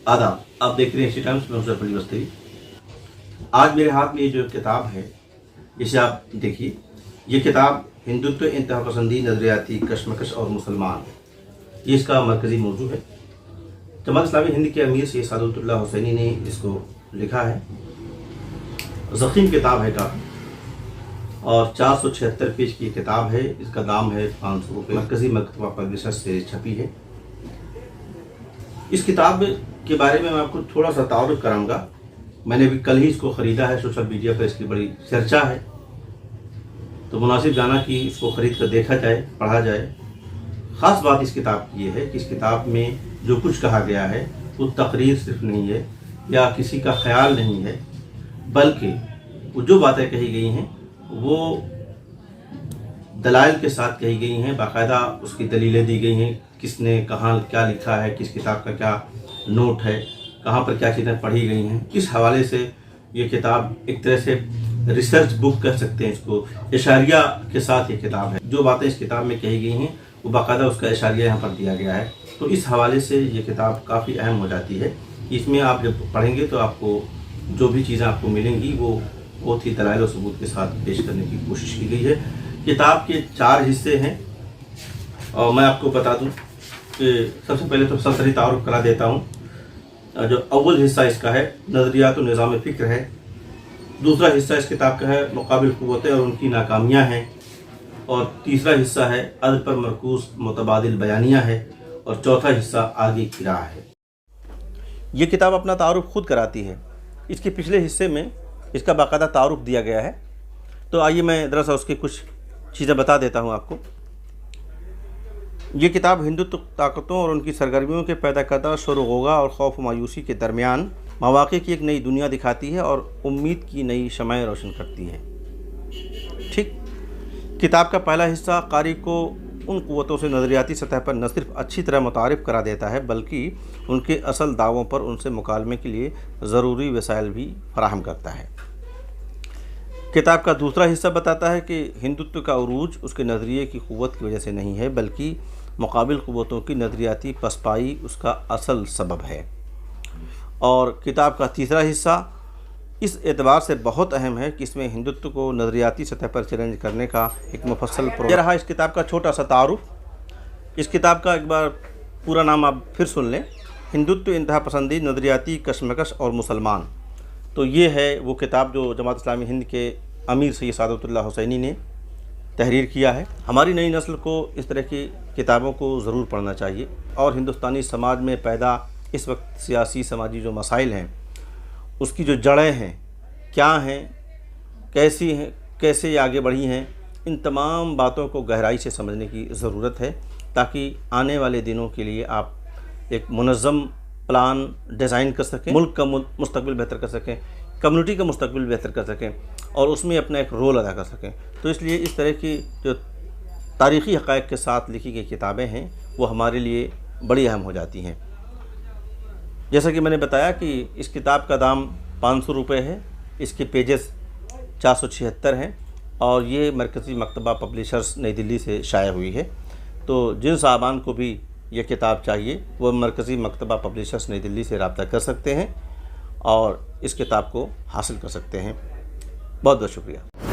आदाब, आप देख रहे हैं एशिया टाइम्स में हूं सैफ अली बस्तरी। आज मेरे हाथ में ये जो किताब है इसे आप देखिए। ये किताब हिंदुत्व, इंतहा पसंदी, नजरियाती कशमकश और मुसलमान, ये इसका मरकज़ी मौजू है। जमात इस्लामी हिंद के अमीर सैयद सादतुल्लाह हुसैनी ने इसको लिखा है। ज़ख़ीम किताब है काफ़ी और 476 पेज की किताब है। इसका दाम है 500 रुपये। मरकज़ी मकतबा पब्लिशर्स से छपी है। इस किताब के बारे में मैं आपको थोड़ा सा तारुफ कराऊंगा। मैंने भी कल ही इसको ख़रीदा है। सोशल मीडिया पर इसकी बड़ी चर्चा है, तो मुनासिब जाना कि इसको ख़रीद कर देखा जाए, पढ़ा जाए। ख़ास बात इस किताब की ये है कि इस किताब में जो कुछ कहा गया है वो तकरीर सिर्फ नहीं है या किसी का ख्याल नहीं है, बल्कि वो जो बातें कही गई हैं वो दलाइल के साथ कही गई हैं। बाकायदा उसकी दलीलें दी गई हैं, किसने कहाँ क्या लिखा है, किस किताब का क्या नोट है, कहाँ पर क्या चीज़ें पढ़ी गई हैं। इस हवाले से ये किताब एक तरह से रिसर्च बुक कह सकते हैं इसको। इशारिया के साथ ये किताब है। जो बातें इस किताब में कही गई हैं वो बाकायदा उसका इशारिया यहाँ पर दिया गया है। तो इस हवाले से ये किताब काफ़ी अहम हो जाती है। इसमें आप जब पढ़ेंगे तो आपको जो भी चीज़ें आपको मिलेंगी वो बहुत ही दलाइल और सबूत के साथ पेश करने की कोशिश की गई है। किताब के 4 हिस्से हैं और मैं आपको बता दूं कि सबसे पहले तो सल्तनती तारुफ करा देता हूं। जो अव्वल हिस्सा इसका है नज़रियात और निज़ाम फ़िक्र है। दूसरा हिस्सा इस किताब का है मुकाबिल क़ुव्वतें और उनकी नाकामियाँ हैं। और तीसरा हिस्सा है अदल पर मरकूज़ मुतबादिल बयानिया है। और चौथा हिस्सा आगे की राह है। ये किताब अपना तारुफ खुद कराती है। इसके पिछले हिस्से में इसका बाकायदा तारुफ दिया गया है। तो आइए मैं दरअसल उसकी कुछ चीज़ें बता देता हूँ आपको। ये किताब हिंदुत्व ताकतों और उनकी सरगर्मियों के पैदा करदा शोर-ओ-ग़ौग़ा और खौफ व मायूसी के दरमियान मौक़े की एक नई दुनिया दिखाती है और उम्मीद की नई शमएं रोशन करती है। ठीक, किताब का पहला हिस्सा क़ारी को उन क़ुव्वतों से नज़रियाती सतह पर न सिर्फ अच्छी तरह मुतारिफ़ करा देता है, बल्कि उनके असल दावों पर उनसे मुकालमे के लिए ज़रूरी वसाइल भी फराहम करता है। किताब का दूसरा हिस्सा बताता है कि हिंदुत्व का उरूज उसके नज़रिए की क़ुव्वत की वजह से नहीं है, बल्कि मुकाबिल क़ुव्वतों की नज़रियाती पसपाई उसका असल सबब है। और किताब का तीसरा हिस्सा इस एतबार से बहुत अहम है कि इसमें हिंदुत्व को नज़रियाती सतह पर चैलेंज करने का एक मुफस्सल प्रोग्राम रहा। इस किताब का छोटा सा तारुफ। इस किताब का एक बार पूरा नाम आप फिर सुन लें, हिंदुत्व, इंतहा पसंदी, नज़रियाती कशमकश और मुसलमान। तो ये है वो किताब जो जमात इस्लामी हिंद के अमीर सैयद सादतुल्लाह हुसैनी ने तहरीर किया है। हमारी नई नस्ल को इस तरह की किताबों को ज़रूर पढ़ना चाहिए। और हिंदुस्तानी समाज में पैदा इस वक्त सियासी समाजी जो मसाइल हैं उसकी जो जड़ें हैं, क्या हैं, कैसी हैं, कैसे आगे बढ़ी हैं, इन तमाम बातों को गहराई से समझने की ज़रूरत है, ताकि आने वाले दिनों के लिए आप एक मुनज़्ज़म प्लान डिज़ाइन कर सकें, मुल्क का मुस्तकबिल बेहतर कर सकें, कम्युनिटी का मुस्तकबिल बेहतर कर सकें और उसमें अपना एक रोल अदा कर सकें। तो इसलिए इस तरह की जो तारीख़ी हक़ाइक़ के साथ लिखी गई किताबें हैं वो हमारे लिए बड़ी अहम हो जाती हैं। जैसा कि मैंने बताया कि इस किताब का दाम 500 रुपये है। इसके पेजेस 476 हैं और ये मरकज़ी मकतबा पब्लिशर्स नई दिल्ली से शाया हुई है। तो जिन साहबान को भी ये किताब चाहिए वो मरकज़ी मकतबा पब्लिशर्स नई दिल्ली से रब्ता कर सकते हैं और इस किताब को हासिल कर सकते हैं। बहुत बहुत शुक्रिया।